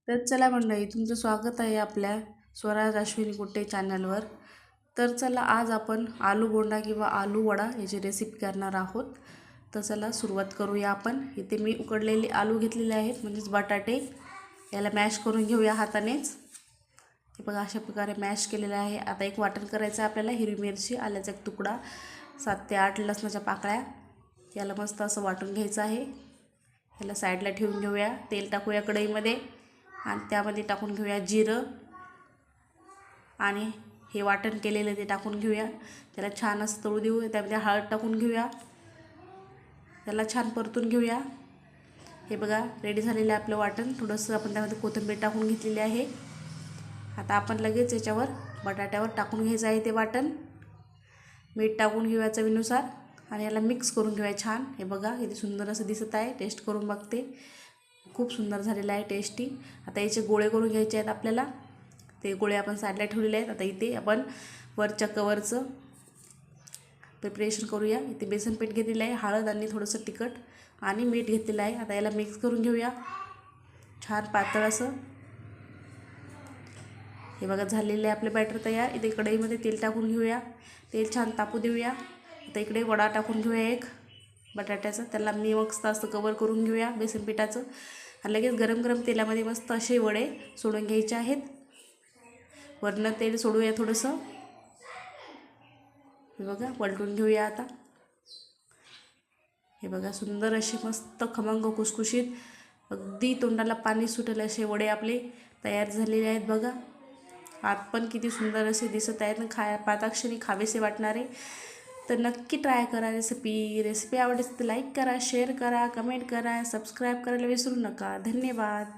तर चला मंडळी, तुमचं स्वागत आहे आपल्या स्वराज अश्विनी कुट्टे चॅनलवर. तर चला, आज आपण आलू बोंडा किंवा आलू वडा याची रेसिपी करणार आहोत. तर चला सुरुवात करूया आपण. इथे मी उकडलेले आलू घेतलेले आहेत, म्हणजेच बटाटे. याला मॅश करून घेऊया हातानेच. हे बघा, अशा प्रकारे मॅश केलेलं आहे. आता एक वाटण करायचं आहे आपल्याला. हिरवी मिरची, आल्याचा एक तुकडा, 7 ते 8 लसणाच्या पाकळ्या. याला मस्त असं वाटून घ्यायचं आहे. याला साईडला ठेवून घेऊया. तेल टाकूया कढईमध्ये आणि त्यामध्ये टाकून घेऊया जिरं आणि हे वाटण केलेलं ते टाकून घेऊया. त्याला छान असं तळू देऊ. त्यामध्ये हळद टाकून घेऊया. त्याला छान परतून घेऊया. हे बघा, रेडी झालेलं आहे आपलं वाटण. थोडंसं आपण त्यामध्ये कोथिंबीर टाकून घेतलेली आहे. आता आपण लगेच याच्यावर बटाट्यावर टाकून घ्यायचं आहे ते वाटण. मीठ टाकून घेऊया चवीनुसार आणि याला मिक्स करून घेऊया छान. हे बघा, किती सुंदर असं दिसत आहे. टेस्ट करून बघते. खूप सुंदर झालेलं आहे, टेस्टी. आता याचे गोळे करून घ्यायचे आहेत आपल्याला. ते गोळे आपण साईडला ठेवलेले आहेत. आता इथे आपण वरच्या कवरचं प्रिपरेशन करूया. इथे बेसन पीठ घेतलेलं आहे, हळद आणि थोडंसं तिखट आणि मीठ घेतलेलं आहे. आता याला मिक्स करून घेऊया छान पातळ असं. हे बघा, झालेलं आहे आपलं बॅटर तयार. इथे कढईमध्ये तेल टाकून घेऊया. तेल छान तापू देऊया. आता इकडे वडा टाकून घेऊया एक बटाट्याचं. त्याला मी मस्त असं कवर करून घेऊया बेसन पिठाचं आणि लगेच गरम गरम तेलामध्ये मस्त असे वडे सोडून घ्यायचे आहेत. वरनं तेल सोडूया थोडंसं. हे बघा, पलटून घेऊया आता. हे बघा, सुंदर असे मस्त खमंग खुसखुशीत, अगदी तोंडाला पाणी सुटेल असे वडे आपले तयार झालेले आहेत. बघा, आत पण किती सुंदर असे दिसत आहेत ना, पाताक्षणी खावेसे वाटणारे. तर नक्की ट्राय करा रेसिपी आवडली तर लाईक करा, शेअर करा, कमेंट करा, सबस्क्राईब करायला विसरू नका. धन्यवाद.